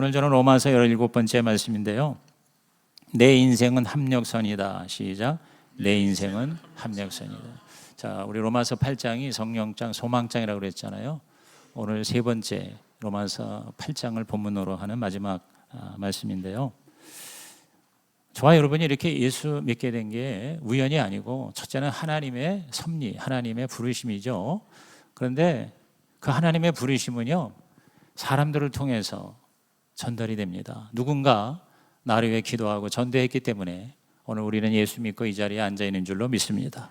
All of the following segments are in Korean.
오늘 저는 로마서 17번째 말씀인데요. 내 인생은 합력선이다. 시작. 내 인생은 합력선이다. 자, 우리 로마서 8장이 성령장, 소망장이라고 그랬잖아요. 오늘 세 번째 로마서 8장을 본문으로 하는 마지막 말씀인데요. 저와 여러분이 이렇게 예수 믿게 된 게 우연이 아니고 첫째는 하나님의 섭리, 하나님의 부르심이죠. 그런데 그 하나님의 부르심은요, 사람들을 통해서 전달이 됩니다. 누군가 나를 위해 기도하고 전도했기 때문에 오늘 우리는 예수 믿고 이 자리에 앉아 있는 줄로 믿습니다.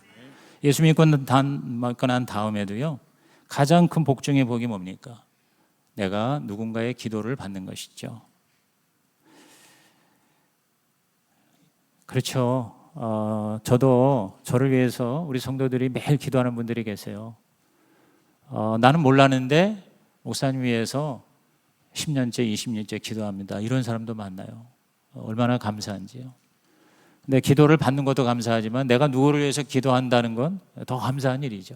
예수 믿고 난 다음에도요, 가장 큰 복중의 복이 뭡니까? 내가 누군가의 기도를 받는 것이죠. 그렇죠. 저도 저를 위해서 우리 성도들이 매일 기도하는 분들이 계세요. 나는 몰랐는데 목사님 위해서 10년째, 20년째 기도합니다. 이런 사람도 많나요? 얼마나 감사한지요. 근데 기도를 받는 것도 감사하지만 내가 누구를 위해서 기도한다는 건 더 감사한 일이죠.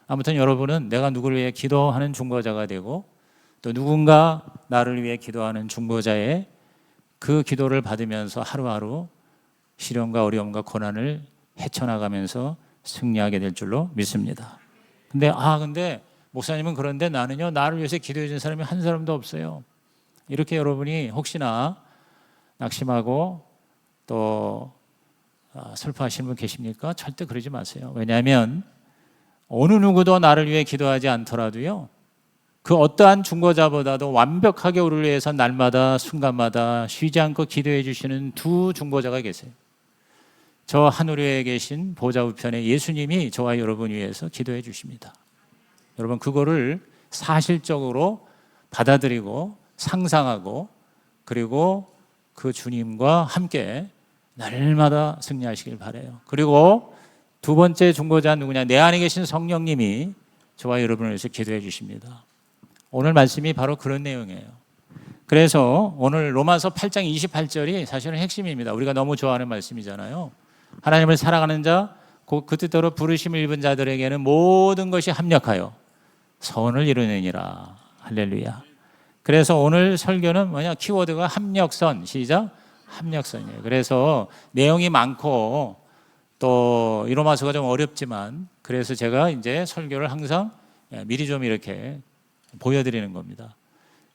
아무튼 여러분은 내가 누구를 위해 기도하는 중보자가 되고 또 누군가 나를 위해 기도하는 중보자의 그 기도를 받으면서 하루하루 시련과 어려움과 고난을 헤쳐나가면서 승리하게 될 줄로 믿습니다. 근데 목사님은 그런데 나는요, 나를 위해서 기도해 준 사람이 한 사람도 없어요. 이렇게 여러분이 혹시나 낙심하고 또 슬퍼하시는 분 계십니까? 절대 그러지 마세요. 왜냐하면 어느 누구도 나를 위해 기도하지 않더라도요, 그 어떠한 중보자보다도 완벽하게 우리를 위해서 날마다 순간마다 쉬지 않고 기도해 주시는 두 중보자가 계세요. 저 하늘에 계신 보좌 우편에 예수님이 저와 여러분 위해서 기도해 주십니다. 여러분, 그거를 사실적으로 받아들이고 상상하고 그리고 그 주님과 함께 날마다 승리하시길 바라요. 그리고 두 번째 중보자는 누구냐? 내 안에 계신 성령님이 저와 여러분을 위해서 기도해 주십니다. 오늘 말씀이 바로 그런 내용이에요. 그래서 오늘 로마서 8장 28절이 사실은 핵심입니다. 우리가 너무 좋아하는 말씀이잖아요. 하나님을 사랑하는 자, 그 뜻대로 부르심을 입은 자들에게는 모든 것이 합력하여 선을 이루느니라. 할렐루야. 그래서 오늘 설교는 뭐냐? 키워드가 합력선. 시작. 합력선이에요. 그래서 내용이 많고 또 이 로마서가 좀 어렵지만 그래서 제가 이제 설교를 항상 미리 좀 이렇게 보여드리는 겁니다.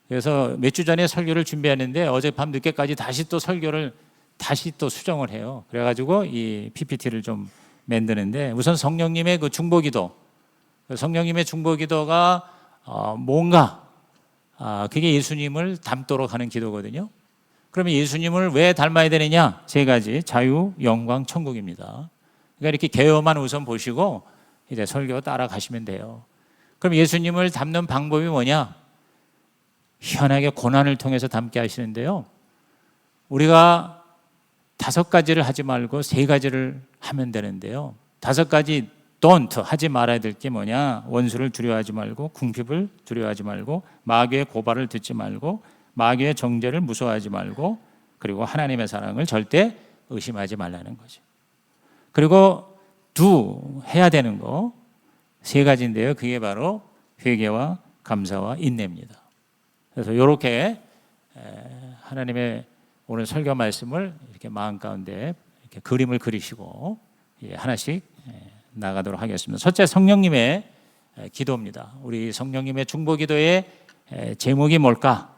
그래서 몇 주 전에 설교를 준비하는데 어젯밤 늦게까지 다시 또 설교를 다시 또 수정을 해요. 그래가지고 이 PPT를 좀 만드는데 우선 성령님의 그 중보기도, 성령님의 중보기도가 뭔가 그게 예수님을 닮도록 하는 기도거든요. 그러면 예수님을 왜 닮아야 되느냐? 세 가지: 자유, 영광, 천국입니다. 그러니까 이렇게 개요만 우선 보시고 이제 설교 따라가시면 돼요. 그럼 예수님을 닮는 방법이 뭐냐? 희한하게 고난을 통해서 닮게 하시는데요, 우리가 5가지를 하지 말고 3가지를 하면 되는데요, 5가지 don't 하지 말아야 될 게 뭐냐? 원수를 두려워하지 말고, 궁핍을 두려워하지 말고, 마귀의 고발을 듣지 말고, 마귀의 정죄를 무서워하지 말고, 그리고 하나님의 사랑을 절대 의심하지 말라는 거죠. 그리고 do 해야 되는 거 3가지인데요, 그게 바로 회개와 감사와 인내입니다. 그래서 이렇게 하나님의 오늘 설교 말씀을 이렇게 마음 가운데 이렇게 그림을 그리시고 하나씩 나가도록 하겠습니다. 첫째, 성령님의 기도입니다. 우리 성령님의 중보기도의 제목이 뭘까?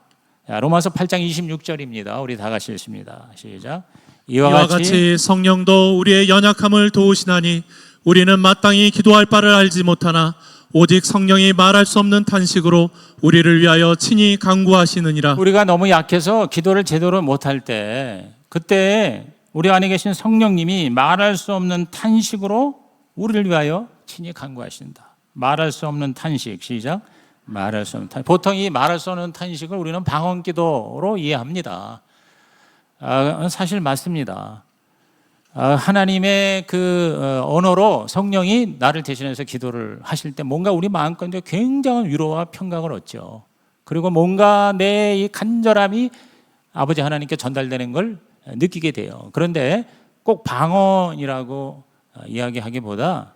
로마서 8장 26절입니다. 우리 다 같이 읽습니다. 시작. 이와 같이 성령도 우리의 연약함을 도우시나니 우리는 마땅히 기도할 바를 알지 못하나 오직 성령이 말할 수 없는 탄식으로 우리를 위하여 친히 간구하시느니라. 우리가 너무 약해서 기도를 제대로 못할 때, 그때 우리 안에 계신 성령님이 말할 수 없는 탄식으로 우리를 위하여 친히 간구하신다. 말할 수 없는 탄식. 시작. 말할 수 없는 탄식. 보통 이 말할 수 없는 탄식을 우리는 방언기도로 이해합니다. 사실 맞습니다. 하나님의 그 언어로 성령이 나를 대신해서 기도를 하실 때 뭔가 우리 마음 가운데 굉장한 위로와 평강을 얻죠. 그리고 뭔가 내 이 간절함이 아버지 하나님께 전달되는 걸 느끼게 돼요. 그런데 꼭 방언이라고 이야기하기보다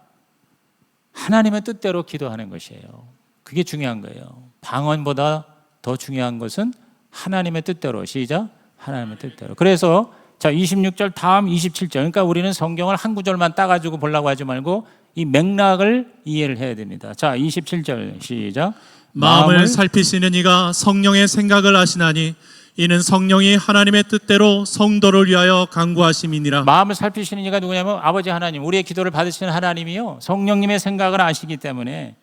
하나님의 뜻대로 기도하는 것이에요. 그게 중요한 거예요. 방언보다 더 중요한 것은 하나님의 뜻대로. 시작. 하나님의 뜻대로. 그래서 자 26절 다음 27절. 그러니까 우리는 성경을 한 구절만 따가지고 보려고 하지 말고 이 맥락을 이해를 해야 됩니다. 자 27절 시작. 마음을 살피시는 이가 성령의 생각을 아시나니 이는 성령이 하나님의 뜻대로 성도를 위하여 간구하심이니라. 마음을 살피시는 이가 누구냐면 아버지 하나님, 우리의 기도를 받으시는 하나님이요 성령님의 생각을 아시기 때문에.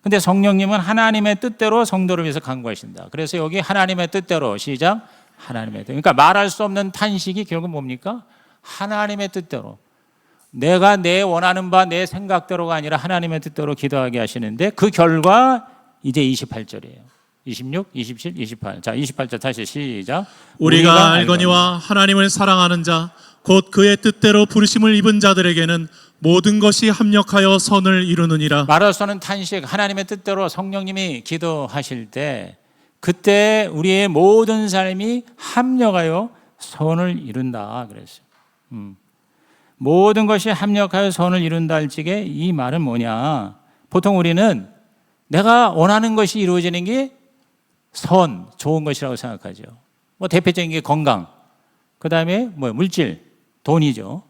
근데 성령님은 하나님의 뜻대로 성도를 위해서 간구하신다. 그래서 여기 하나님의 뜻대로. 시작. 하나님의 뜻. 그러니까 말할 수 없는 탄식이 결국 뭡니까? 하나님의 뜻대로. 내가 내 원하는 바 내 생각대로가 아니라 하나님의 뜻대로 기도하게 하시는데 그 결과 이제 28절이에요. 26, 27, 28. 자, 28절 다시 시작. 우리가 알거니와 하나님을 사랑하는 자, 곧 그의 뜻대로 부르심을 입은 자들에게는 모든 것이 합력하여 선을 이루느니라. 말할 수 없는 탄식, 하나님의 뜻대로 성령님이 기도하실 때 그때 우리의 모든 삶이 합력하여 선을 이룬다 그랬어요. 모든 것이 합력하여 선을 이룬다 할 적에 이 말은 뭐냐? 보통 우리는 내가 원하는 것이 이루어지는 게 좋은 것이라고 생각하죠. 뭐 대표적인 게 건강, 그 다음에 뭐 물질, 돈이죠.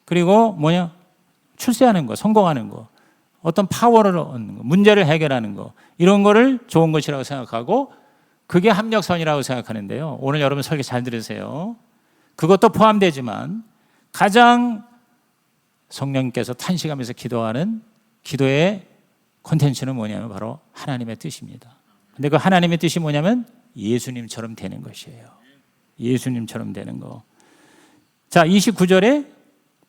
그리고 뭐냐? 출세하는 거, 성공하는 거, 어떤 파워를 얻는 거, 문제를 해결하는 거, 이런 거를 좋은 것이라고 생각하고 그게 합력선이라고 생각하는데요. 오늘 여러분 설교 잘 들으세요. 그것도 포함되지만 가장 성령님께서 탄식하면서 기도하는 기도의 콘텐츠는 뭐냐면 바로 하나님의 뜻입니다. 근데 그 하나님의 뜻이 뭐냐면 예수님처럼 되는 것이에요. 예수님처럼 되는 거. 자, 29절에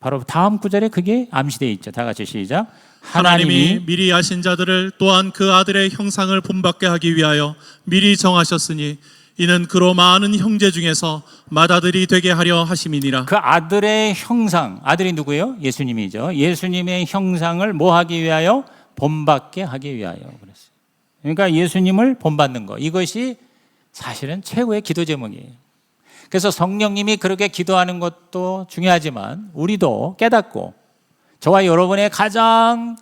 바로 다음 구절에 그게 암시되어 있죠. 다 같이 시작. 하나님이 미리 아신 자들을 또한 그 아들의 형상을 본받게 하기 위하여 미리 정하셨으니 이는 그로 많은 형제 중에서 맏아들이 되게 하려 하심이니라. 그 아들의 형상, 아들이 누구예요? 예수님이죠. 예수님의 형상을 뭐 하기 위하여? 본받게 하기 위하여 그랬어요. 그러니까 예수님을 본받는 거, 이것이 사실은 최고의 기도 제목이에요. 그래서 성령님이 그렇게 기도하는 것도 중요하지만 우리도 깨닫고 저와 여러분의 가장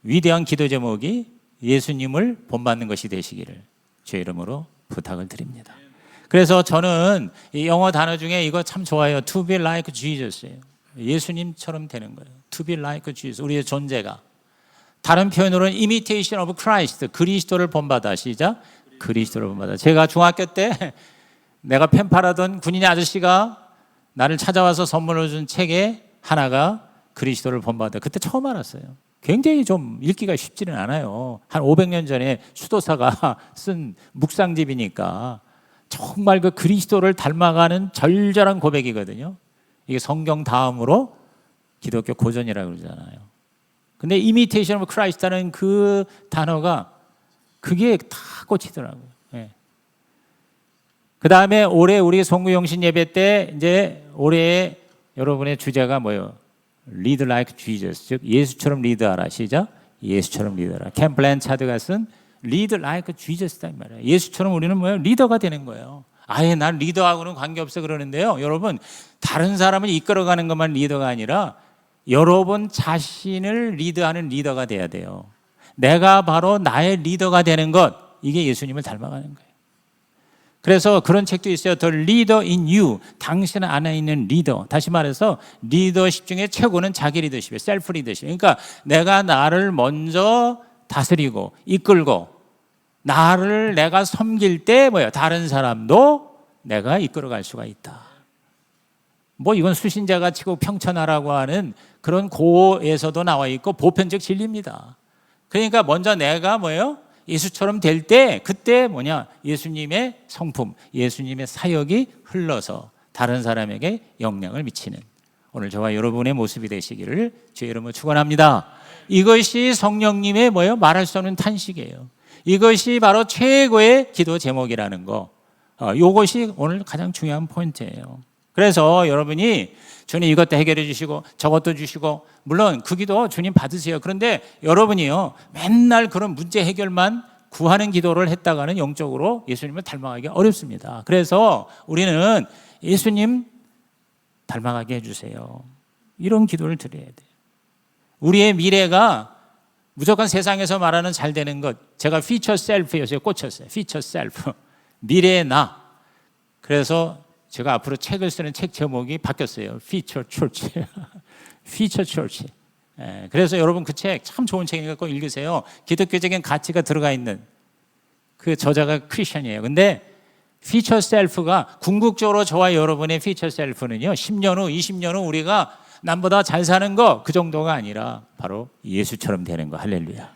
위대한 기도 제목이 예수님을 본받는 것이 되시기를 주의 이름으로 부탁을 드립니다. 그래서 저는 이 영어 단어 중에 이거 참 좋아요. To be like Jesus예요. 예수님처럼 되는 거예요. To be like Jesus. 우리의 존재가. 다른 표현으로는 imitation of Christ. 그리스도를 본받아. 시작. 그리스도를 본받아. 제가 중학교 때 내가 펜팔하던 군인 아저씨가 나를 찾아와서 선물로 준 책에 하나가 그리스도를 본받아. 그때 처음 알았어요. 굉장히 좀 읽기가 쉽지는 않아요. 한 500년 전에 수도사가 쓴 묵상집이니까 정말 그 그리스도를 닮아가는 절절한 고백이거든요. 이게 성경 다음으로 기독교 고전이라고 그러잖아요. 근데 imitation of Christ라는 그 단어가 그게 다 꽂히더라고요. 예. 그 다음에 올해 우리 송구영신 예배 때 이제 올해 여러분의 주제가 뭐예요? Lead like Jesus, 즉 예수처럼 리드하라. 시작. 예수처럼 리드하라. 캠 블랜차드가 쓴 Lead like Jesus다 이 말이에요. 예수처럼 우리는 뭐예요? 리더가 되는 거예요. 아예 난 리더하고는 관계없어 그러는데요. 여러분 다른 사람을 이끌어가는 것만 리더가 아니라 여러분 자신을 리드하는 리더가 돼야 돼요. 내가 바로 나의 리더가 되는 것, 이게 예수님을 닮아가는 거예요. 그래서 그런 책도 있어요. The leader in you. 당신 안에 있는 리더. 다시 말해서 리더십 중에 최고는 자기 리더십이에요. 셀프 리더십. 그러니까 내가 나를 먼저 다스리고 이끌고 나를 내가 섬길 때 뭐예요? 다른 사람도 내가 이끌어갈 수가 있다. 뭐 이건 수신자가 치고 평천하라고 하는 그런 고에서도 나와 있고 보편적 진리입니다. 그러니까 먼저 내가 뭐예요? 예수처럼 될 때 그때 뭐냐? 예수님의 성품, 예수님의 사역이 흘러서 다른 사람에게 영향을 미치는 오늘 저와 여러분의 모습이 되시기를 주의 이름으로 축원합니다. 이것이 성령님의 뭐예요? 말할 수 없는 탄식이에요. 이것이 바로 최고의 기도 제목이라는 거. 이것이 오늘 가장 중요한 포인트예요. 그래서 여러분이 주님 이것도 해결해 주시고 저것도 주시고 물론 그 기도 주님 받으세요. 그런데 여러분이요 맨날 그런 문제 해결만 구하는 기도를 했다가는 영적으로 예수님을 닮아가기 어렵습니다. 그래서 우리는 예수님 닮아가게 해주세요. 이런 기도를 드려야 돼요. 우리의 미래가 무조건 세상에서 말하는 잘 되는 것, 제가 피처 셀프였어요. 꽂혔어요. 피처 셀프. 미래의 나. 그래서 제가 앞으로 책을 쓰는 책 제목이 바뀌었어요. 피처 철치. 피처 철치. 그래서 여러분 그 책 참 좋은 책이니까 꼭 읽으세요. 기독교적인 가치가 들어가 있는, 그 저자가 크리스천이에요. 근데 피처 셀프가 궁극적으로 저와 여러분의 피처 셀프는요, 10년 후, 20년 후 우리가 남보다 잘 사는 거 그 정도가 아니라 바로 예수처럼 되는 거. 할렐루야.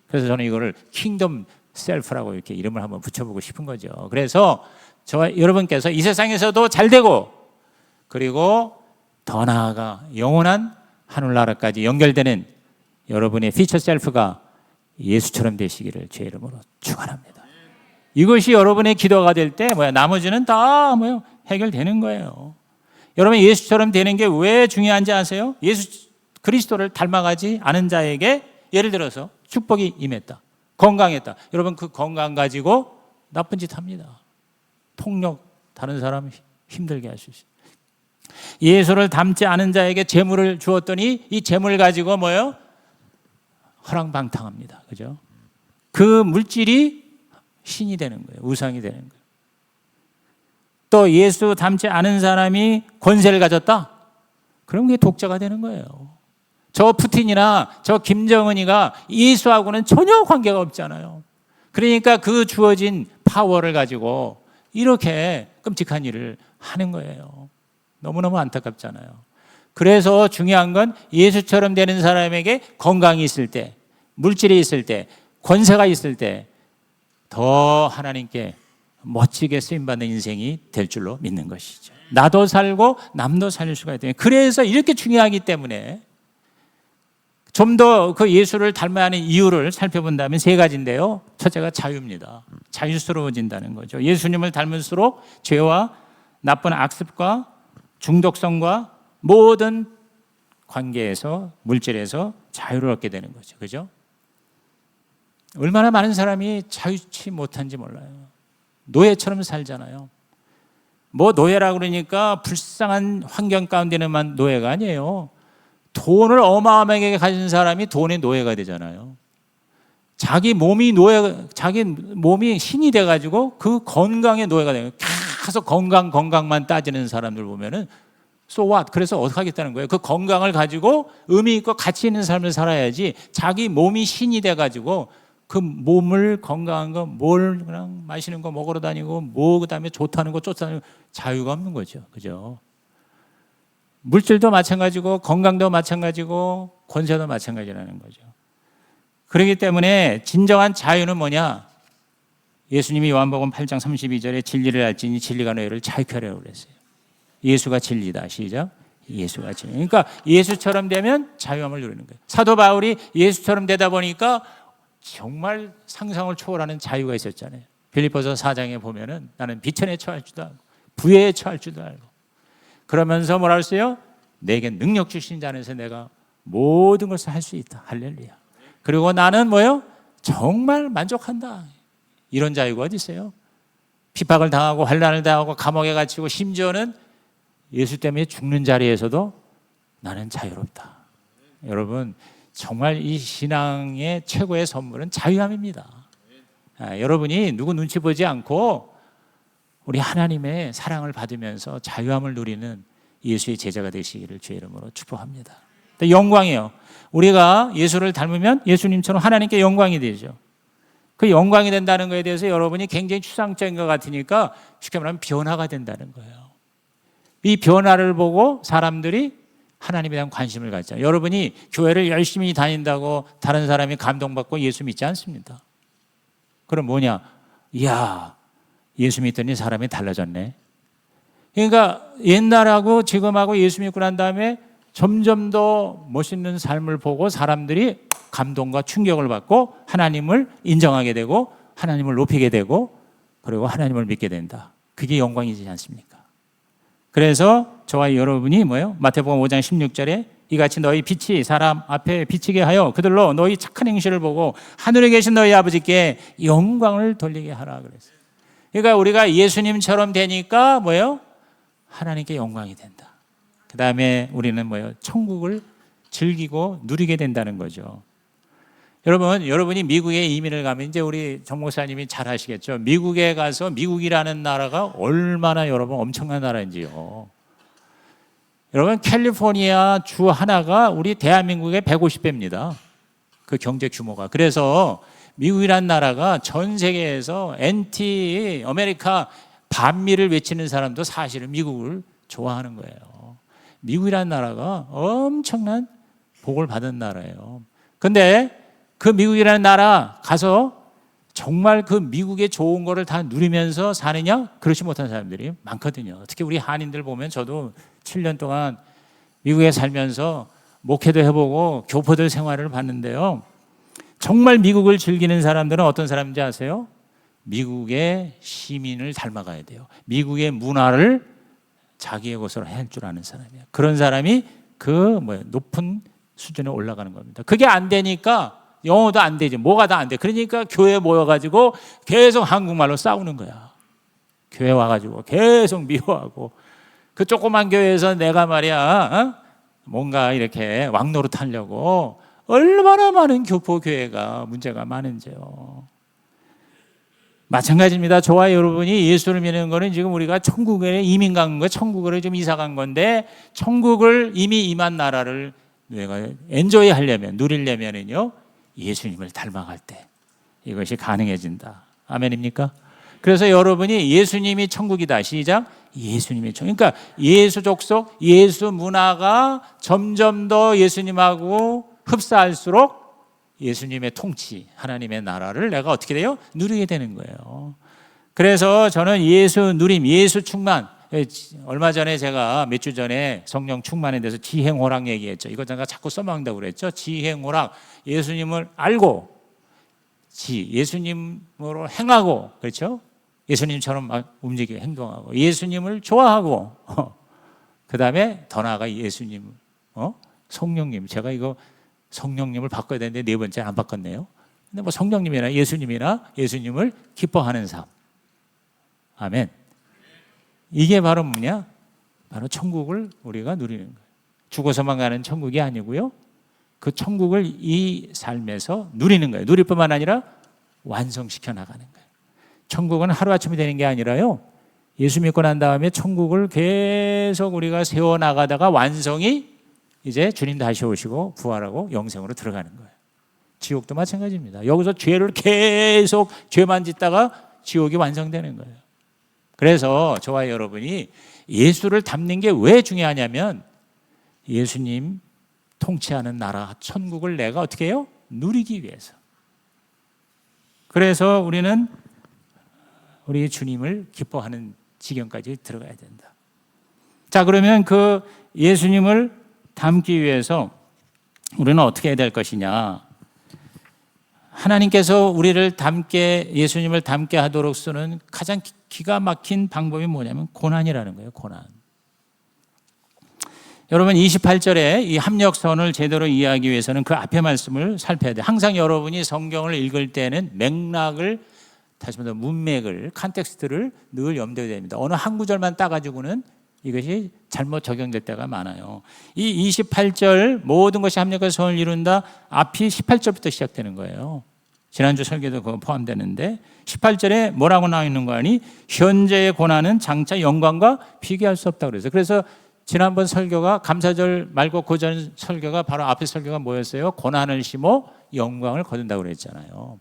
그래서 저는 이거를 킹덤 셀프라고 이렇게 이름을 한번 붙여보고 싶은 거죠. 그래서 저와 여러분께서 이 세상에서도 잘 되고, 그리고 더 나아가 영원한 하늘나라까지 연결되는 여러분의 피처 셀프가 예수처럼 되시기를 주의 이름으로 축원합니다. 이것이 여러분의 기도가 될 때 나머지는 다 해결되는 거예요. 여러분, 예수처럼 되는 게 왜 중요한지 아세요? 예수 그리스도를 닮아가지 않은 자에게 예를 들어서 축복이 임했다, 건강했다. 여러분, 그 건강 가지고 나쁜 짓 합니다. 폭력, 다른 사람 힘들게 할 수 있어요. 예수를 닮지 않은 자에게 재물을 주었더니 이 재물 가지고 허랑방탕합니다. 그죠? 그 물질이 신이 되는 거예요. 우상이 되는 거예요. 또 예수 닮지 않은 사람이 권세를 가졌다? 그럼 그게 독자가 되는 거예요. 저 푸틴이나 저 김정은이가 예수하고는 전혀 관계가 없잖아요. 그러니까 그 주어진 파워를 가지고 이렇게 끔찍한 일을 하는 거예요. 너무너무 안타깝잖아요. 그래서 중요한 건 예수처럼 되는 사람에게 건강이 있을 때, 물질이 있을 때, 권세가 있을 때 더 하나님께 멋지게 쓰임받는 인생이 될 줄로 믿는 것이죠. 나도 살고 남도 살릴 수가 있다. 그래서 이렇게 중요하기 때문에 좀 더 그 예수를 닮아야 하는 이유를 살펴본다면 세 가지인데요. 첫째가 자유입니다. 자유스러워진다는 거죠. 예수님을 닮을수록 죄와 나쁜 악습과 중독성과 모든 관계에서, 물질에서 자유를 얻게 되는 거죠. 그죠? 얼마나 많은 사람이 자유치 못한지 몰라요. 노예처럼 살잖아요. 노예라고 그러니까 불쌍한 환경 가운데는만 노예가 아니에요. 돈을 어마어마하게 가진 사람이 돈의 노예가 되잖아요. 자기 몸이 신이 돼가지고 그 건강의 노예가 돼요. 계속 건강만 따지는 사람들 보면은 so what? 그래서 어떻게 하겠다는 거예요? 그 건강을 가지고 의미 있고 가치 있는 삶을 살아야지, 자기 몸이 신이 돼가지고 그 몸을 건강한 거, 그냥 마시는 거 먹으러 다니고, 그다음에 좋다는 거 쫓아다니고, 자유가 없는 거죠. 그죠? 물질도 마찬가지고, 건강도 마찬가지고, 권세도 마찬가지라는 거죠. 그렇기 때문에 진정한 자유는 뭐냐? 예수님이 요한복음 8장 32절에 진리를 알지니 진리가 너희를 자유케 하려고 그랬어요. 예수가 진리다. 시작. 예수가 진리. 그러니까 예수처럼 되면 자유함을 누리는 거예요. 사도 바울이 예수처럼 되다 보니까 정말 상상을 초월하는 자유가 있었잖아요. 빌립보서 4장에 보면은 나는 비천에 처할 줄도 알고 부에 처할 줄도 알고, 그러면서 뭐라 했어요? 내게 능력 주신 자 안에서 내가 모든 것을 할 수 있다. 할렐루야. 그리고 나는 정말 만족한다. 이런 자유가 어디 있어요? 핍박을 당하고 환난을 당하고 감옥에 갇히고 심지어는 예수 때문에 죽는 자리에서도 나는 자유롭다. 여러분, 정말 이 신앙의 최고의 선물은 자유함입니다. 여러분이 누구 눈치 보지 않고 우리 하나님의 사랑을 받으면서 자유함을 누리는 예수의 제자가 되시기를 주의 이름으로 축복합니다. 영광이에요. 우리가 예수를 닮으면 예수님처럼 하나님께 영광이 되죠. 그 영광이 된다는 것에 대해서 여러분이 굉장히 추상적인 것 같으니까 쉽게 말하면 변화가 된다는 거예요. 이 변화를 보고 사람들이 하나님에 대한 관심을 갖잖아요. 여러분이 교회를 열심히 다닌다고 다른 사람이 감동받고 예수 믿지 않습니다. 그럼 뭐냐? 이야, 예수 믿더니 사람이 달라졌네. 그러니까 옛날하고 지금하고 예수 믿고 난 다음에 점점 더 멋있는 삶을 보고 사람들이 감동과 충격을 받고 하나님을 인정하게 되고 하나님을 높이게 되고 그리고 하나님을 믿게 된다. 그게 영광이지 않습니까? 그래서 저와 여러분이 마태복음 5장 16절에 이같이 너희 빛이 사람 앞에 비치게 하여 그들로 너희 착한 행실을 보고 하늘에 계신 너희 아버지께 영광을 돌리게 하라 그랬어요. 그러니까 우리가 예수님처럼 되니까 하나님께 영광이 된다. 그 다음에 우리는 천국을 즐기고 누리게 된다는 거죠. 여러분이 미국에 이민을 가면 이제 우리 정 목사님이 잘 아시겠죠. 미국에 가서 미국이라는 나라가 얼마나 여러분 엄청난 나라인지요. 여러분 캘리포니아 주 하나가 우리 대한민국의 150배입니다. 그 경제 규모가. 그래서 미국이라는 나라가 전 세계에서 엔티 아메리카 반미를 외치는 사람도 사실은 미국을 좋아하는 거예요. 미국이라는 나라가 엄청난 복을 받은 나라예요. 근데 그 미국이라는 나라 가서 정말 그 미국의 좋은 거를 다 누리면서 사느냐? 그렇지 못한 사람들이 많거든요. 특히 우리 한인들 보면 저도 7년 동안 미국에 살면서 목회도 해보고 교포들 생활을 봤는데요. 정말 미국을 즐기는 사람들은 어떤 사람인지 아세요? 미국의 시민을 닮아가야 돼요. 미국의 문화를 자기의 것으로 할 줄 아는 사람이에요. 그런 사람이 높은 수준에 올라가는 겁니다. 그게 안 되니까 영어도 안 되지. 뭐가 다 안 돼. 그러니까 교회에 모여가지고 계속 한국말로 싸우는 거야. 교회 와가지고 계속 미워하고 그 조그만 교회에서 내가 말이야 뭔가 이렇게 왕노릇 하려고 얼마나 많은 교포 교회가 문제가 많은지요. 마찬가지입니다. 저와 여러분이 예수를 믿는 거는 지금 우리가 천국에 이민 간 거예요. 천국으로 좀 이사 간 건데 천국을 이미 임한 나라를 내가 엔조이 하려면 누리려면은요 예수님을 닮아갈 때 이것이 가능해진다. 아멘입니까? 그래서 여러분이 예수님이 천국이다. 시작. 예수님이 천국. 그러니까 예수 족속, 예수 문화가 점점 더 예수님하고 흡사할수록 예수님의 통치, 하나님의 나라를 내가 어떻게 돼요? 누리게 되는 거예요. 그래서 저는 예수 누림, 예수 충만. 얼마 전에 제가 몇 주 전에 성령 충만에 대해서 지행호락 얘기했죠. 이거 제가 자꾸 써먹는다고 그랬죠. 지행호락, 예수님을 알고 예수님으로 행하고, 그렇죠? 예수님처럼 막 움직이고 행동하고, 예수님을 좋아하고, 그 다음에 더 나아가 예수님, 성령님. 제가 이거 성령님을 바꿔야 되는데 네 번째 안 바꿨네요. 근데 뭐 성령님이나 예수님을 기뻐하는 삶. 아멘. 이게 바로 뭐냐? 바로 천국을 우리가 누리는 거예요. 죽어서만 가는 천국이 아니고요. 그 천국을 이 삶에서 누리는 거예요. 누릴 뿐만 아니라 완성시켜 나가는 거예요. 천국은 하루아침에 되는 게 아니라요. 예수 믿고 난 다음에 천국을 계속 우리가 세워나가다가 완성이 이제 주님 다시 오시고 부활하고 영생으로 들어가는 거예요. 지옥도 마찬가지입니다. 여기서 죄를 계속 죄만 짓다가 지옥이 완성되는 거예요. 그래서 저와 여러분이 예수를 닮는 게 왜 중요하냐면 예수님 통치하는 나라 천국을 내가 어떻게 해요? 누리기 위해서. 그래서 우리는 우리 주님을 기뻐하는 지경까지 들어가야 된다. 자, 그러면 그 예수님을 닮기 위해서 우리는 어떻게 해야 될 것이냐? 하나님께서 우리를 닮게, 예수님을 닮게 하도록 쓰는 가장 기가 막힌 방법이 뭐냐면 고난이라는 거예요. 고난. 여러분 28절에 이 합력선을 제대로 이해하기 위해서는 그 앞에 말씀을 살펴야 돼요. 항상 여러분이 성경을 읽을 때는 맥락을, 다시 말해서 문맥을, 컨텍스트를 늘 염두에 됩니다. 어느 한 구절만 따가지고는 이것이 잘못 적용될 때가 많아요. 이 28절 모든 것이 합력해서 선을 이룬다 앞이 18절부터 시작되는 거예요. 지난주 설교도 그거 포함되는데 18절에 뭐라고 나와 있는 거 아니? 현재의 고난은 장차 영광과 비교할 수 없다고 그래서. 그래서 지난번 설교가 감사절 말고 그 전 설교가 바로 앞에 설교가 뭐였어요? 고난을 심어 영광을 거둔다고 그랬잖아요.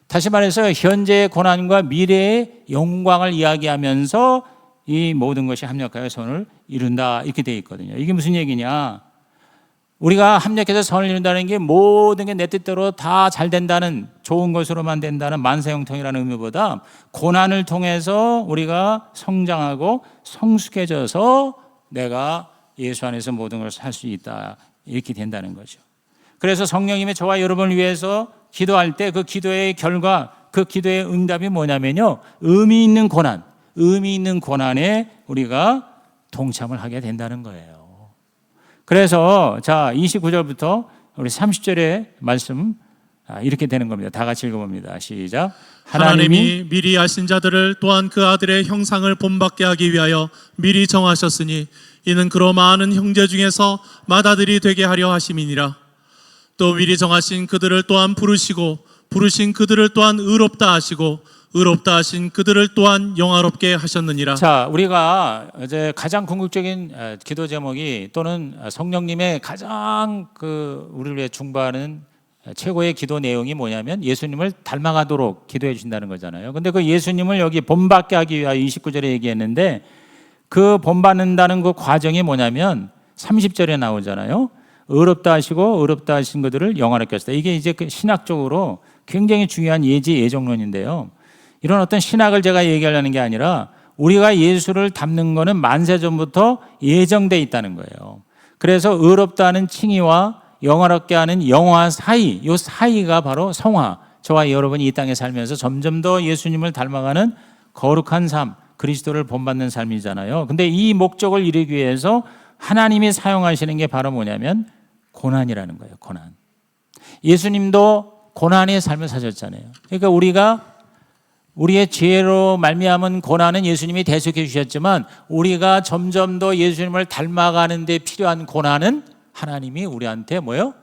다시 말해서 현재의 고난과 미래의 영광을 이야기하면서 이 모든 것이 합력하여 선을 이룬다 이렇게 되어 있거든요. 이게 무슨 얘기냐? 우리가 합력해서 선을 이룬다는 게 모든 게 내 뜻대로 다 잘 된다는, 좋은 것으로만 된다는 만사형통이라는 의미보다 고난을 통해서 우리가 성장하고 성숙해져서 내가 예수 안에서 모든 걸 살 수 있다 이렇게 된다는 거죠. 그래서 성령님이 저와 여러분을 위해서 기도할 때 그 기도의 결과, 그 기도의 응답이 뭐냐면요, 의미 있는 고난에 우리가 동참을 하게 된다는 거예요. 그래서 자 29절부터 우리 30절의 말씀 이렇게 되는 겁니다. 다 같이 읽어봅니다. 시작. 하나님이 미리 아신 자들을 또한 그 아들의 형상을 본받게 하기 위하여 미리 정하셨으니 이는 그로 많은 형제 중에서 맏아들이 되게 하려 하심이니라. 또 미리 정하신 그들을 또한 부르시고 부르신 그들을 또한 의롭다 하시고 의롭다 하신 그들을 또한 영화롭게 하셨느니라. 자, 우리가 이제 가장 궁극적인 기도 제목이 또는 성령님의 가장 우리를 위해 중보하는 최고의 기도 내용이 뭐냐면 예수님을 닮아가도록 기도해 주신다는 거잖아요. 근데 그 예수님을 여기 본받게 하기 위하여 29절에 얘기했는데 그 본받는다는 그 과정이 뭐냐면 30절에 나오잖아요. 의롭다 하시고 의롭다 하신 그들을 영화롭게 하시다. 이게 이제 그 신학적으로 굉장히 중요한 예정론인데요. 이런 어떤 신학을 제가 얘기하려는 게 아니라 우리가 예수를 닮는 거는 만세 전부터 예정돼 있다는 거예요. 그래서 의롭다 하는 칭의와 영화롭게 하는 영화 사이, 이 사이가 바로 성화. 저와 여러분이 이 땅에 살면서 점점 더 예수님을 닮아가는 거룩한 삶, 그리스도를 본받는 삶이잖아요. 근데 이 목적을 이루기 위해서 하나님이 사용하시는 게 바로 뭐냐면 고난이라는 거예요. 고난. 예수님도 고난의 삶을 사셨잖아요. 그러니까 우리의 죄로 말미암은 고난은 예수님이 대속해 주셨지만 우리가 점점 더 예수님을 닮아가는 데 필요한 고난은 하나님이 우리한테 뭐요?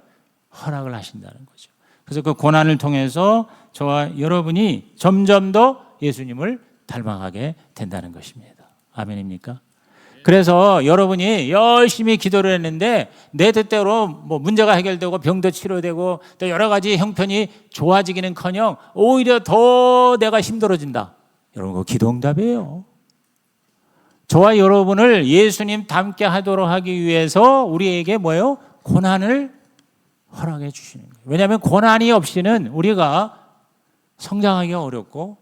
허락을 하신다는 거죠. 그래서 그 고난을 통해서 저와 여러분이 점점 더 예수님을 닮아가게 된다는 것입니다. 아멘입니까? 그래서 여러분이 열심히 기도를 했는데 내 뜻대로 뭐 문제가 해결되고 병도 치료되고 또 여러 가지 형편이 좋아지기는커녕 오히려 더 내가 힘들어진다. 여러분 그거 기도 응답이에요. 저와 여러분을 예수님 닮게 하도록 하기 위해서 우리에게 뭐예요? 고난을 허락해 주시는 거예요. 왜냐하면 고난이 없이는 우리가 성장하기가 어렵고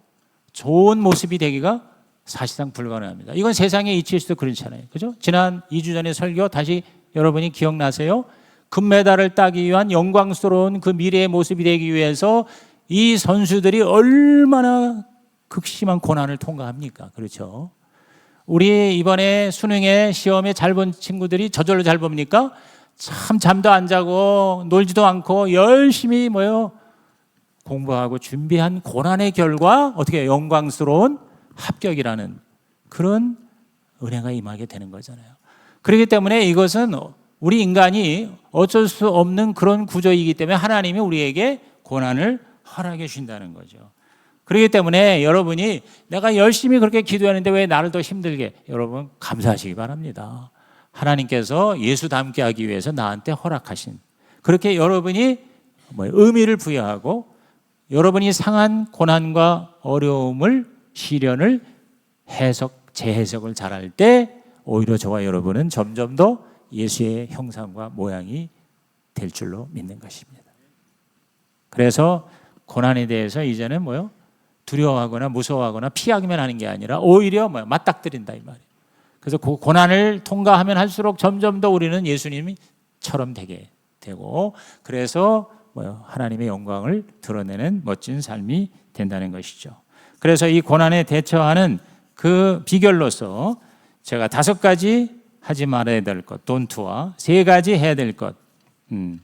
좋은 모습이 되기가 사실상 불가능합니다. 이건 세상의 이치에서도 그렇잖아요. 그죠? 지난 2주 전에 설교 다시 여러분이 기억나세요? 금메달을 따기 위한 영광스러운 그 미래의 모습이 되기 위해서 이 선수들이 얼마나 극심한 고난을 통과합니까? 그렇죠? 우리 이번에 수능에 시험에 잘 본 친구들이 저절로 잘 봅니까? 참 잠도 안 자고 놀지도 않고 열심히 공부하고 준비한 고난의 결과 어떻게 영광스러운 합격이라는 그런 은혜가 임하게 되는 거잖아요. 그렇기 때문에 이것은 우리 인간이 어쩔 수 없는 그런 구조이기 때문에 하나님이 우리에게 고난을 허락해 주신다는 거죠. 그렇기 때문에 여러분이 내가 열심히 그렇게 기도하는데 왜 나를 더 힘들게, 여러분 감사하시기 바랍니다. 하나님께서 예수 닮게 하기 위해서 나한테 허락하신, 그렇게 여러분이 의미를 부여하고 여러분이 상한 고난과 어려움을 시련을 재해석을 잘할 때 오히려 저와 여러분은 점점 더 예수의 형상과 모양이 될 줄로 믿는 것입니다. 그래서 고난에 대해서 이제는 두려워하거나 무서워하거나 피하기만 하는 게 아니라 오히려 맞닥뜨린다 이 말이에요. 그래서 그 고난을 통과하면 할수록 점점 더 우리는 예수님처럼 되게 되고 그래서 하나님의 영광을 드러내는 멋진 삶이 된다는 것이죠. 그래서 이 고난에 대처하는 그 비결로서 제가 5가지 하지 말아야 될 것, 돈트와 3가지 해야 될 것.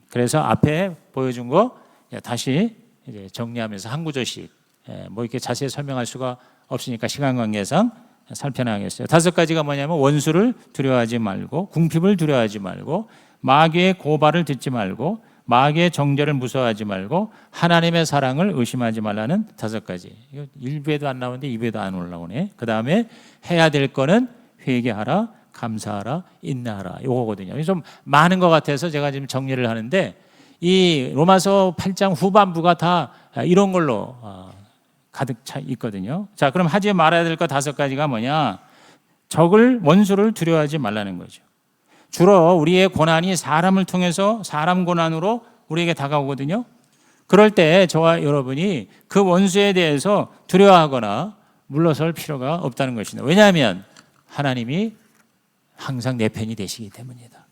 그래서 앞에 보여준 거 다시 이제 정리하면서 한 구절씩 이렇게 자세히 설명할 수가 없으니까 시간 관계상 살펴나가겠어요. 5가지가 뭐냐면 원수를 두려워하지 말고, 궁핍을 두려워하지 말고, 마귀의 고발을 듣지 말고, 마귀의 정죄를 무서워하지 말고, 하나님의 사랑을 의심하지 말라는 5가지. 이거 1부에도 안 나오는데 2부에도 안 올라오네. 그 다음에 해야 될 거는 회개하라, 감사하라, 인내하라. 이거거든요. 좀 많은 것 같아서 제가 지금 정리를 하는데 이 로마서 8장 후반부가 다 이런 걸로 가득 차 있거든요. 자, 그럼 하지 말아야 될 것 5가지가 뭐냐? 원수를 두려워하지 말라는 거죠. 주로 우리의 고난이 사람을 통해서 사람 고난으로 우리에게 다가오거든요. 그럴 때 저와 여러분이 그 원수에 대해서 두려워하거나 물러설 필요가 없다는 것입니다. 왜냐하면 하나님이 항상 내 편이 되시기 때문이다.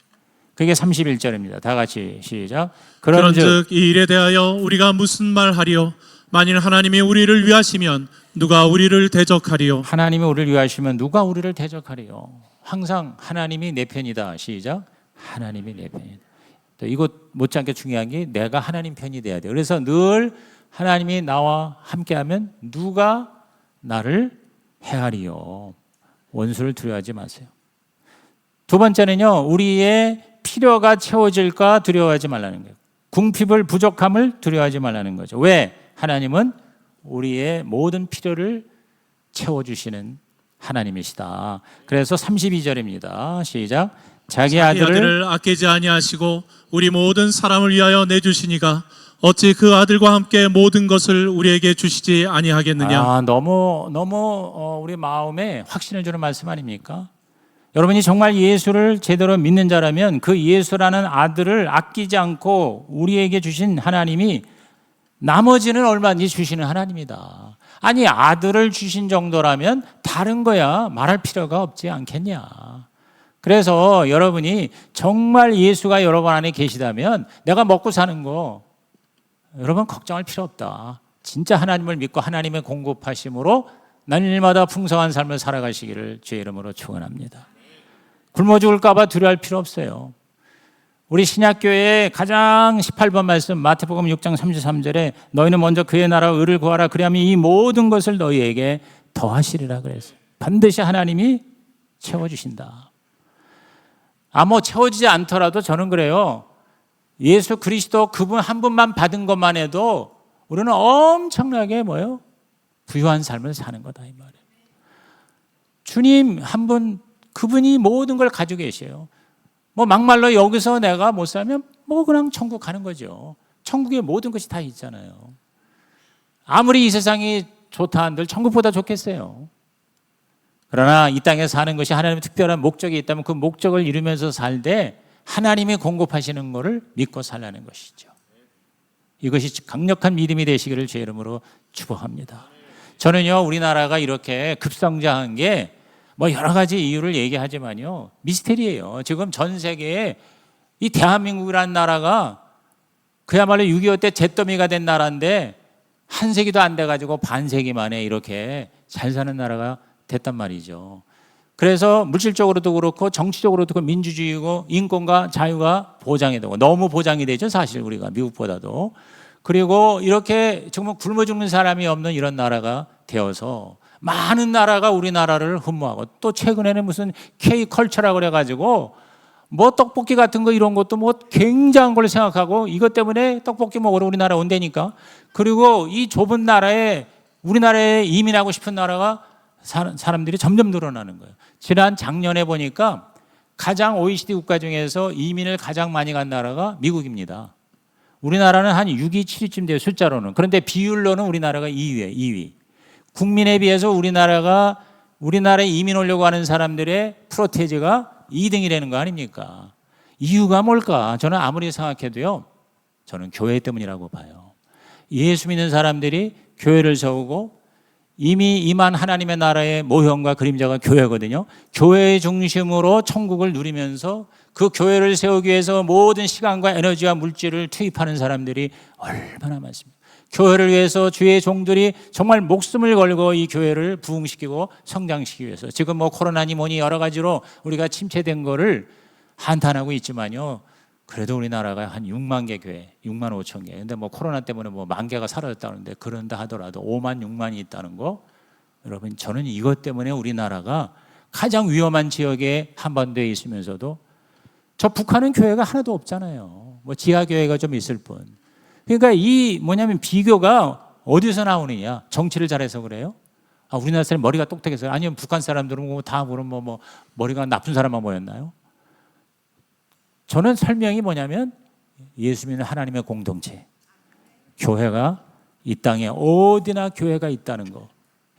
그게 31절입니다. 다 같이 시작. 그런즉 이 일에 대하여 우리가 무슨 말하리요? 만일 하나님이 우리를 위하시면 누가 우리를 대적하리요? 하나님이 우리를 위하시면 누가 우리를 대적하리요? 항상 하나님이 내 편이다. 시작. 하나님이 내 편이다. 또 이것 못지않게 중요한 게 내가 하나님 편이 돼야 돼요. 그래서 늘 하나님이 나와 함께하면 누가 나를 해하리요? 원수를 두려워하지 마세요. 2번째는요. 우리의 필요가 채워질까 두려워하지 말라는 거예요. 궁핍을 부족함을 두려워하지 말라는 거죠. 왜? 하나님은 우리의 모든 필요를 채워주시는 하나님이시다. 그래서 32절입니다. 시작. 자기 아들을 아끼지 아니하시고 우리 모든 사람을 위하여 내주시니가 어찌 그 아들과 함께 모든 것을 우리에게 주시지 아니하겠느냐. 너무 우리 마음에 확신을 주는 말씀 아닙니까? 여러분이 정말 예수를 제대로 믿는 자라면 그 예수라는 아들을 아끼지 않고 우리에게 주신 하나님이 나머지는 얼마든지 주시는 하나님이다. 아니, 아들을 주신 정도라면 다른 거야 말할 필요가 없지 않겠냐. 그래서 여러분이 정말 예수가 여러분 안에 계시다면 내가 먹고 사는 거 여러분 걱정할 필요 없다. 진짜 하나님을 믿고 하나님의 공급하심으로 날마다 풍성한 삶을 살아가시기를 주의 이름으로 축원합니다. 굶어 죽을까 봐 두려워할 필요 없어요. 우리 신약교회의 가장 18번 말씀 마태복음 6장 33절에 너희는 먼저 그의 나라와 의를 구하라 그리하면 이 모든 것을 너희에게 더하시리라 그랬어요. 반드시 하나님이 채워주신다. 뭐 채워지지 않더라도 저는 그래요. 예수 그리스도 그분 한 분만 받은 것만 해도 우리는 엄청나게 부유한 삶을 사는 거다 이 말이에요. 주님 한 분 그분이 모든 걸 가지고 계셔요. 막말로 여기서 내가 못 살면 그냥 천국 가는 거죠. 천국에 모든 것이 다 있잖아요. 아무리 이 세상이 좋다 한들 천국보다 좋겠어요. 그러나 이 땅에 사는 것이 하나님의 특별한 목적이 있다면 그 목적을 이루면서 살되 하나님이 공급하시는 것을 믿고 살라는 것이죠. 이것이 강력한 믿음이 되시기를 제 이름으로 축복합니다. 저는요, 우리나라가 이렇게 급성장한 게 여러 가지 이유를 얘기하지만요, 미스테리예요. 지금 전 세계에 이 대한민국이라는 나라가 그야말로 6.25 때 잿더미가 된 나라인데 한 세기도 안 돼가지고 반세기 만에 이렇게 잘 사는 나라가 됐단 말이죠. 그래서 물질적으로도 그렇고 정치적으로도 그렇고 민주주의고 인권과 자유가 보장이 되고 너무 보장이 되죠. 사실 우리가 미국보다도. 그리고 이렇게 정말 굶어 죽는 사람이 없는 이런 나라가 되어서 많은 나라가 우리나라를 흠모하고 또 최근에는 무슨 K컬처라고 그래가지고 떡볶이 같은 거 이런 것도 굉장한 걸 생각하고 이것 때문에 떡볶이 먹으러 우리나라 온다니까. 그리고 이 좁은 나라에 우리나라에 이민하고 싶은 나라가 사람들이 점점 늘어나는 거예요. 지난 작년에 보니까 가장 OECD 국가 중에서 이민을 가장 많이 간 나라가 미국입니다. 우리나라는 한 6위, 7위쯤 돼요, 숫자로는. 그런데 비율로는 우리나라가 2위예요, 2위. 국민에 비해서 우리나라에 이민 오려고 하는 사람들의 프로테이지가 2등이라는 거 아닙니까? 이유가 뭘까? 저는 아무리 생각해도요, 저는 교회 때문이라고 봐요. 예수 믿는 사람들이 교회를 세우고 이미 임한 하나님의 나라의 모형과 그림자가 교회거든요. 교회의 중심으로 천국을 누리면서 그 교회를 세우기 위해서 모든 시간과 에너지와 물질을 투입하는 사람들이 얼마나 많습니까? 교회를 위해서 주의 종들이 정말 목숨을 걸고 이 교회를 부흥시키고 성장시키기 위해서 지금 코로나니 뭐니 여러 가지로 우리가 침체된 거를 한탄하고 있지만요, 그래도 우리나라가 한 6만 개 교회, 6만 5천 개. 근데 코로나 때문에 1,000개가 사라졌다는데 그런다 하더라도 5만, 6만이 있다는 거, 여러분 저는 이것 때문에 우리나라가 가장 위험한 지역에 한반도에 있으면서도 저 북한은 교회가 하나도 없잖아요. 지하 교회가 좀 있을 뿐. 그러니까 비교가 어디서 나오느냐? 정치를 잘해서 그래요? 우리나라 사람 머리가 똑똑해서 아니면 북한 사람들은 다 머리가 나쁜 사람만 모였나요? 저는 설명이 뭐냐면 예수 믿는 하나님의 공동체, 교회가 이 땅에 어디나 교회가 있다는 거,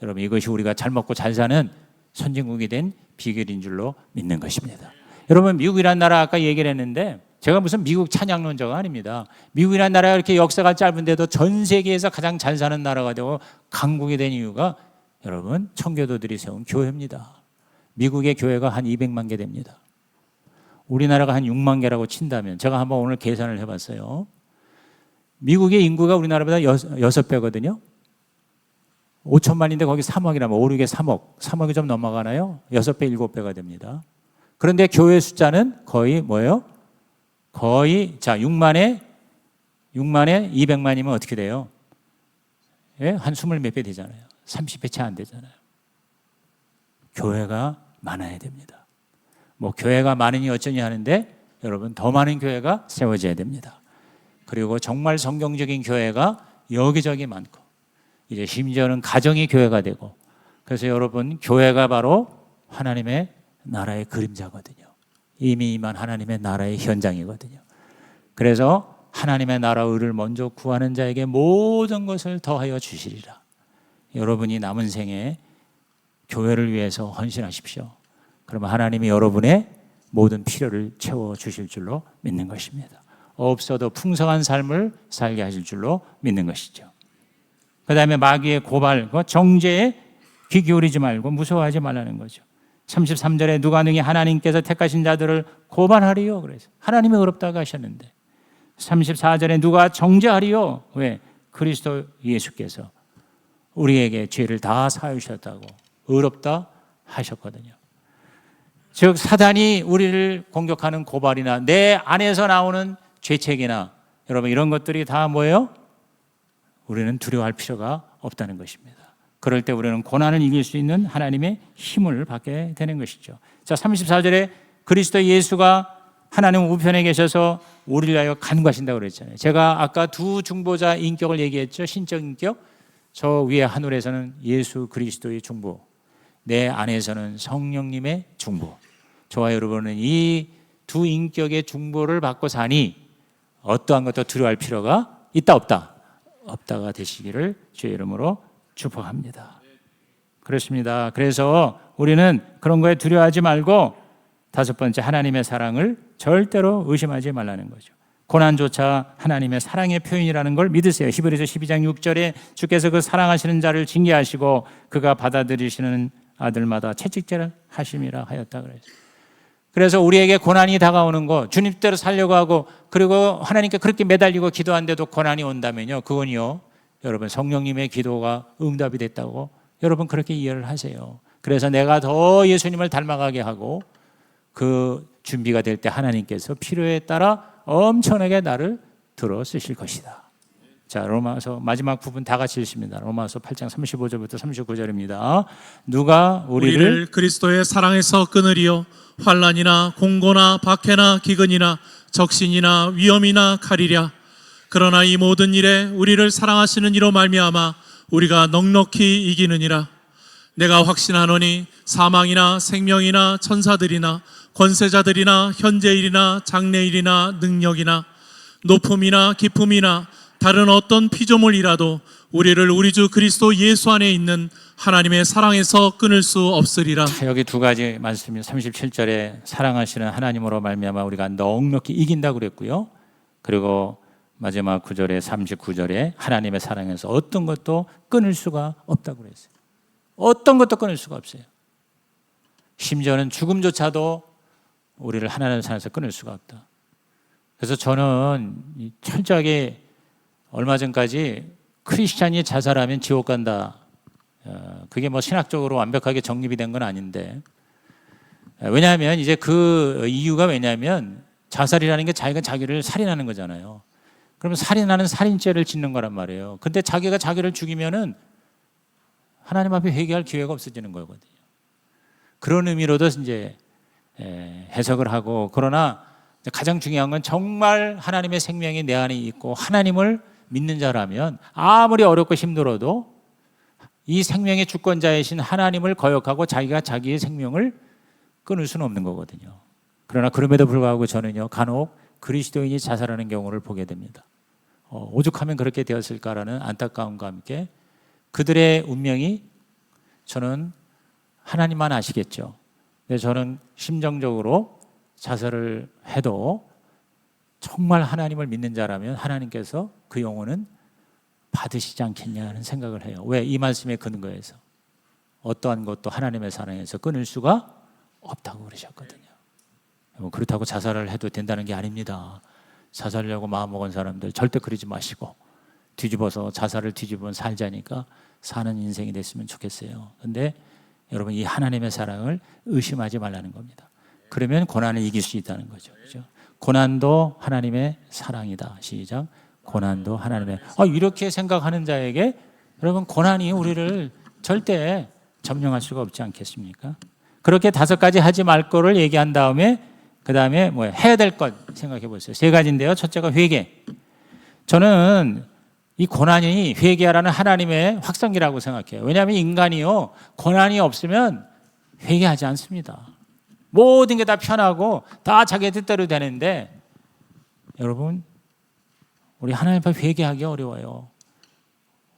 여러분 이것이 우리가 잘 먹고 잘 사는 선진국이 된 비결인 줄로 믿는 것입니다. 여러분 미국이라는 나라 아까 얘기를 했는데 제가 무슨 미국 찬양론자가 아닙니다. 미국이라는 나라가 이렇게 역사가 짧은데도 전 세계에서 가장 잘 사는 나라가 되고 강국이 된 이유가 여러분 청교도들이 세운 교회입니다. 미국의 교회가 한 200만 개 됩니다. 우리나라가 한 6만 개라고 친다면 제가 한번 오늘 계산을 해봤어요. 미국의 인구가 우리나라보다 6배거든요. 5천만인데 거기 3억이라면 5, 6에 3억. 3억이 좀 넘어가나요? 6배, 7배가 됩니다. 그런데 교회 숫자는 거의 뭐예요? 거의 6만에 200만이면 어떻게 돼요? 예? 한 20 몇 배 되잖아요. 30배 채 안 되잖아요. 교회가 많아야 됩니다. 교회가 많으니 어쩌니 하는데 여러분 더 많은 교회가 세워져야 됩니다. 그리고 정말 성경적인 교회가 여기저기 많고 이제 심지어는 가정이 교회가 되고 그래서 여러분 교회가 바로 하나님의 나라의 그림자거든요. 이미 임한 하나님의 나라의 현장이거든요. 그래서 하나님의 나라 의를 먼저 구하는 자에게 모든 것을 더하여 주시리라. 여러분이 남은 생에 교회를 위해서 헌신하십시오. 그러면 하나님이 여러분의 모든 필요를 채워주실 줄로 믿는 것입니다. 없어도 풍성한 삶을 살게 하실 줄로 믿는 것이죠. 그 다음에 마귀의 고발과 정죄에 귀 기울이지 말고 무서워하지 말라는 거죠. 33절에 누가 능히 하나님께서 택하신 자들을 고발하리요. 그래서 하나님이 어렵다고 하셨는데 34절에 누가 정죄하리요. 왜? 그리스도 예수께서 우리에게 죄를 다 사하셨다고 어렵다 하셨거든요. 즉 사단이 우리를 공격하는 고발이나 내 안에서 나오는 죄책이나 여러분 이런 것들이 다 뭐예요? 우리는 두려워할 필요가 없다는 것입니다. 그럴 때 우리는 고난을 이길 수 있는 하나님의 힘을 받게 되는 것이죠. 자, 34절에 그리스도 예수가 하나님 우편에 계셔서 우리를 위하여 간구하신다고 그랬잖아요. 제가 아까 두 중보자 인격을 얘기했죠. 신적 인격. 저 위에 하늘에서는 예수 그리스도의 중보, 내 안에서는 성령님의 중보. 저와 여러분은 이 두 인격의 중보를 받고 사니 어떠한 것도 두려워할 필요가 있다 없다? 없다가 되시기를 주의 이름으로 축복합니다. 그렇습니다. 그래서 우리는 그런 거에 두려워하지 말고 다섯 번째 하나님의 사랑을 절대로 의심하지 말라는 거죠. 고난조차 하나님의 사랑의 표현이라는 걸 믿으세요. 히브리서 12장 6절에 주께서 그 사랑하시는 자를 징계하시고 그가 받아들이시는 아들마다 채찍질을 하심이라 하였다 그랬어요. 그래서 우리에게 고난이 다가오는 거 주님대로 살려고 하고 그리고 하나님께 그렇게 매달리고 기도하는데도 고난이 온다면요, 그건요 여러분 성령님의 기도가 응답이 됐다고 여러분 그렇게 이해를 하세요. 그래서 내가 더 예수님을 닮아가게 하고 그 준비가 될 때 하나님께서 필요에 따라 엄청나게 나를 들어 쓰실 것이다. 자, 로마서 마지막 부분 다 같이 읽습니다. 로마서 8장 35절부터 39절입니다. 누가 우리를 그리스도의 사랑에서 끊으리요 환난이나 공고나 박해나 기근이나 적신이나 위험이나 칼이랴. 그러나 이 모든 일에 우리를 사랑하시는 이로 말미암아 우리가 넉넉히 이기느니라. 내가 확신하노니 사망이나 생명이나 천사들이나 권세자들이나 현재일이나 장래일이나 능력이나 높음이나 깊음이나 다른 어떤 피조물이라도 우리를 우리 주 그리스도 예수 안에 있는 하나님의 사랑에서 끊을 수 없으리라. 여기 두 가지 말씀이 37절에 사랑하시는 하나님으로 말미암아 우리가 넉넉히 이긴다고 그랬고요. 그리고 마지막 9절에 39절에 하나님의 사랑에서 어떤 것도 끊을 수가 없다고 그랬어요. 어떤 것도 끊을 수가 없어요. 심지어는 죽음조차도 우리를 하나님의 사랑에서 끊을 수가 없다. 그래서 저는 철저하게 얼마 전까지 크리스찬이 자살하면 지옥 간다. 그게 뭐 신학적으로 완벽하게 정립이 된 건 아닌데 왜냐하면 이제 그 이유가 왜냐하면 자살이라는 게 자기가 자기를 살인하는 거잖아요. 그러면 살인하는 살인죄를 짓는 거란 말이에요. 근데 자기가 자기를 죽이면은 하나님 앞에 회개할 기회가 없어지는 거거든요. 그런 의미로도 이제 해석을 하고 그러나 가장 중요한 건 정말 하나님의 생명이 내 안에 있고 하나님을 믿는 자라면 아무리 어렵고 힘들어도 이 생명의 주권자이신 하나님을 거역하고 자기가 자기의 생명을 끊을 수는 없는 거거든요. 그러나 그럼에도 불구하고 저는요 간혹 그리스도인이 자살하는 경우를 보게 됩니다. 오죽하면 그렇게 되었을까라는 안타까움과 함께 그들의 운명이 저는 하나님만 아시겠죠. 근데 저는 심정적으로 자살을 해도 정말 하나님을 믿는 자라면 하나님께서 그 영혼은 받으시지 않겠냐는 생각을 해요. 왜? 이 말씀의 근거에서 어떠한 것도 하나님의 사랑에서 끊을 수가 없다고 그러셨거든요. 그렇다고 자살을 해도 된다는 게 아닙니다. 자살하려고 마음먹은 사람들 절대 그러지 마시고 뒤집어서 자살을 뒤집으면 살자니까 사는 인생이 됐으면 좋겠어요. 근데 여러분 이 하나님의 사랑을 의심하지 말라는 겁니다. 그러면 고난을 이길 수 있다는 거죠. 그렇죠? 고난도 하나님의 사랑이다. 시작. 고난도 하나님의 이렇게 생각하는 자에게 여러분 고난이 우리를 절대 점령할 수가 없지 않겠습니까? 그렇게 다섯 가지 하지 말 거를 얘기한 다음에 그 다음에 해야 될 것 생각해 보세요. 세 가지인데요. 첫째가 회개. 저는 이 고난이 회개하라는 하나님의 확성기라고 생각해요. 왜냐하면 인간이요, 고난이 없으면 회개하지 않습니다. 모든 게 다 편하고 다 자기 뜻대로 되는데, 여러분, 우리 하나님 앞에 회개하기 어려워요.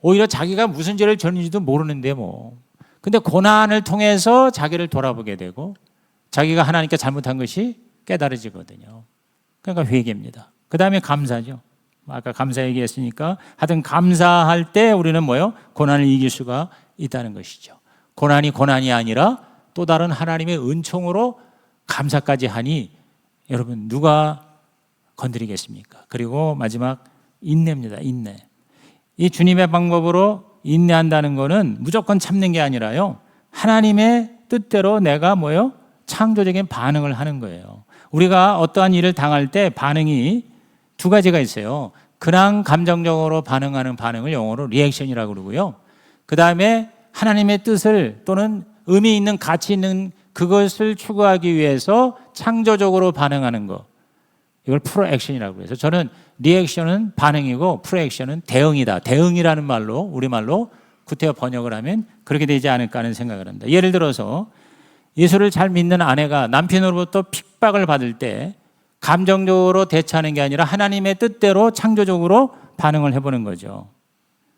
오히려 자기가 무슨 죄를 졌는지도 모르는데 뭐. 근데 고난을 통해서 자기를 돌아보게 되고 자기가 하나님께 잘못한 것이 깨달아지거든요. 그러니까 회개입니다. 그 다음에 감사죠. 아까 감사 얘기했으니까 하여튼 감사할 때 우리는 뭐요? 고난을 이길 수가 있다는 것이죠. 고난이 아니라 또 다른 하나님의 은총으로 감사까지 하니 여러분 누가 건드리겠습니까? 그리고 마지막 인내입니다. 인내. 이 주님의 방법으로 인내한다는 것은 무조건 참는 게 아니라요, 하나님의 뜻대로 내가 뭐요? 창조적인 반응을 하는 거예요. 우리가 어떠한 일을 당할 때 반응이 두 가지가 있어요. 그냥 감정적으로 반응하는 반응을 영어로 리액션이라고 그러고요. 그 다음에 하나님의 뜻을 또는 의미 있는 가치 있는 그것을 추구하기 위해서 창조적으로 반응하는 것, 이걸 프로액션이라고 해서, 저는 리액션은 반응이고 프로액션은 대응이다. 대응이라는 말로, 우리말로 구태여 번역을 하면 그렇게 되지 않을까 하는 생각을 합니다. 예를 들어서 예수를 잘 믿는 아내가 남편으로부터 핍박을 받을 때 감정적으로 대처하는 게 아니라 하나님의 뜻대로 창조적으로 반응을 해보는 거죠.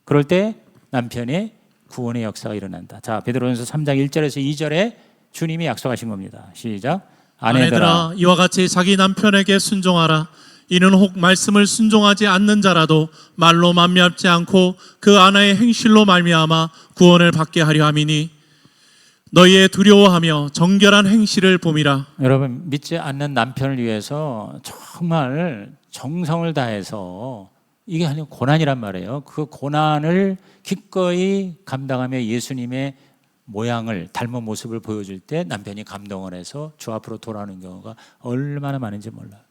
그럴 때 남편의 구원의 역사가 일어난다. 자, 베드로전서 3장 1절에서 2절에 주님이 약속하신 겁니다. 시작. 아내들아 이와 같이 자기 남편에게 순종하라. 이는 혹 말씀을 순종하지 않는 자라도 말로 만미합지 않고 그 아내의 행실로 말미암아 구원을 받게 하려 함이니 너희의 두려워하며 정결한 행실을 봄이라. 여러분, 믿지 않는 남편을 위해서 정말 정성을 다해서, 이게 아니고 고난이란 말이에요. 그 고난을 기꺼이 감당하며 예수님의 모양을 닮은 모습을 보여줄 때 남편이 감동을 해서 주 앞으로 돌아오는 경우가 얼마나 많은지 몰라요.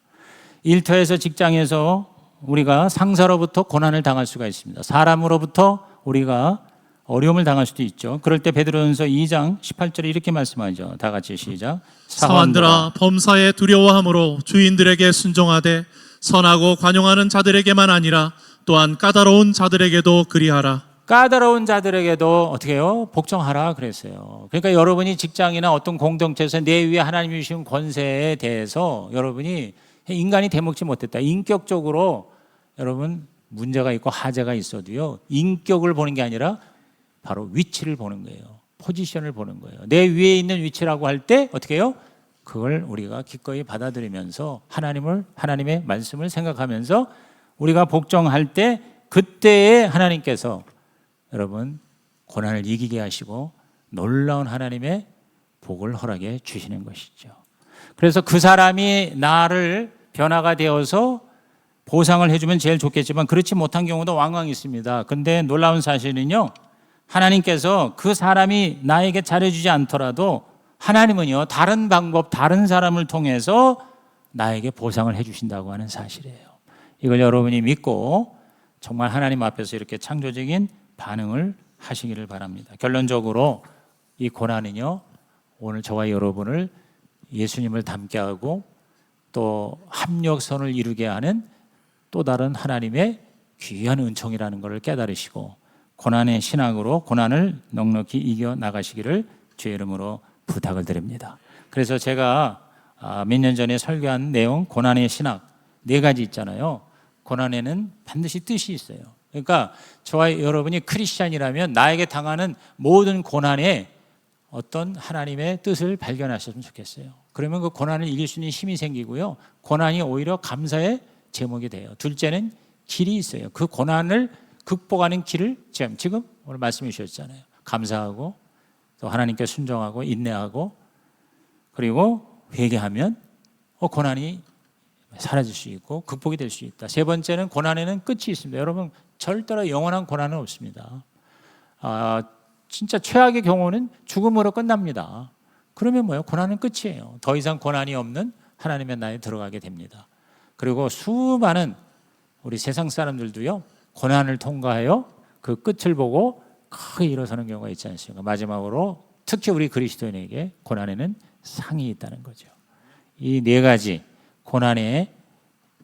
일터에서, 직장에서 우리가 상사로부터 고난을 당할 수가 있습니다. 사람으로부터 우리가 어려움을 당할 수도 있죠. 그럴 때 베드로전서 2장 18절에 이렇게 말씀하죠. 다 같이 시작. 사환들아 범사에 두려워함으로 주인들에게 순종하되 선하고 관용하는 자들에게만 아니라 또한 까다로운 자들에게도 그리하라. 까다로운 자들에게도 어떻게 해요? 복종하라 그랬어요. 그러니까 여러분이 직장이나 어떤 공동체에서 내 위에 하나님이 주신 권세에 대해서 여러분이 인간이 대먹지 못했다, 인격적으로 여러분 문제가 있고 하자가 있어도요, 인격을 보는 게 아니라 바로 위치를 보는 거예요. 포지션을 보는 거예요. 내 위에 있는 위치라고 할 때 어떻게 해요? 그걸 우리가 기꺼이 받아들이면서 하나님의 말씀을 생각하면서 우리가 복종할 때, 그때에 하나님께서 여러분 고난을 이기게 하시고 놀라운 하나님의 복을 허락해 주시는 것이죠. 그래서 그 사람이 나를 변화가 되어서 보상을 해주면 제일 좋겠지만 그렇지 못한 경우도 왕왕 있습니다. 그런데 놀라운 사실은요, 하나님께서 그 사람이 나에게 잘해주지 않더라도 하나님은요, 다른 방법, 다른 사람을 통해서 나에게 보상을 해주신다고 하는 사실이에요. 이걸 여러분이 믿고 정말 하나님 앞에서 이렇게 창조적인 반응을 하시기를 바랍니다. 결론적으로 이 고난은요, 오늘 저와 여러분을 예수님을 닮게 하고 또 합력선을 이루게 하는 또 다른 하나님의 귀한 은총이라는 것을 깨달으시고 고난의 신앙으로 고난을 넉넉히 이겨 나가시기를 주의 이름으로 부탁을 드립니다. 그래서 제가 몇 년 전에 설교한 내용, 고난의 신학 4가지 있잖아요. 고난에는 반드시 뜻이 있어요. 그러니까 저와 여러분이 크리스찬이라면 나에게 당하는 모든 고난에 어떤 하나님의 뜻을 발견하셨으면 좋겠어요. 그러면 그 고난을 이길 수 있는 힘이 생기고요, 고난이 오히려 감사의 제목이 돼요. 둘째는 길이 있어요. 그 고난을 극복하는 길을 지금 오늘 말씀해 주셨잖아요. 감사하고 또 하나님께 순종하고 인내하고 그리고 회개하면 고난이 사라질 수 있고 극복이 될 수 있다. 세 번째는 고난에는 끝이 있습니다. 여러분, 절대로 영원한 고난은 없습니다. 진짜 최악의 경우는 죽음으로 끝납니다. 그러면 뭐예요? 고난은 끝이에요. 더 이상 고난이 없는 하나님의 나라에 들어가게 됩니다. 그리고 수많은 우리 세상 사람들도요, 고난을 통과하여 그 끝을 보고 크게 일어서는 경우가 있지 않습니까? 마지막으로 특히 우리 그리스도인에게 고난에는 상이 있다는 거죠. 이 4가지 고난의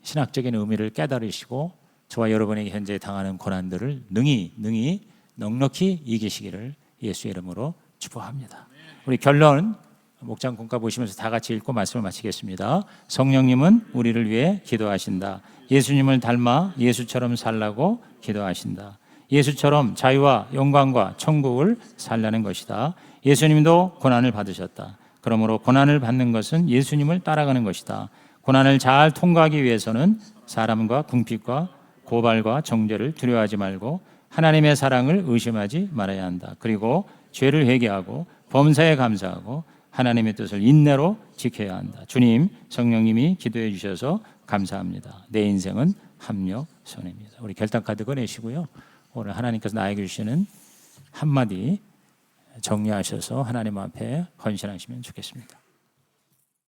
신학적인 의미를 깨달으시고 저와 여러분에게 현재 당하는 고난들을 능히 넉넉히 이기시기를 예수의 이름으로 축복합니다. 우리 결론 목장 공과 보시면서 다 같이 읽고 말씀을 마치겠습니다. 성령님은 우리를 위해 기도하신다. 예수님을 닮아 예수처럼 살라고 기도하신다. 예수처럼 자유와 영광과 천국을 살라는 것이다. 예수님도 고난을 받으셨다. 그러므로 고난을 받는 것은 예수님을 따라가는 것이다. 고난을 잘 통과하기 위해서는 사람과 궁핍과 고발과 정죄를 두려워하지 말고 하나님의 사랑을 의심하지 말아야 한다. 그리고 죄를 회개하고 범사에 감사하고 하나님의 뜻을 인내로 지켜야 한다. 주님, 성령님이 기도해 주셔서 감사합니다. 내 인생은 합력 선입니다. 우리 결단 카드 꺼내시고요. 오늘 하나님께서 나에게 주시는 한마디 정리하셔서 하나님 앞에 헌신하시면 좋겠습니다.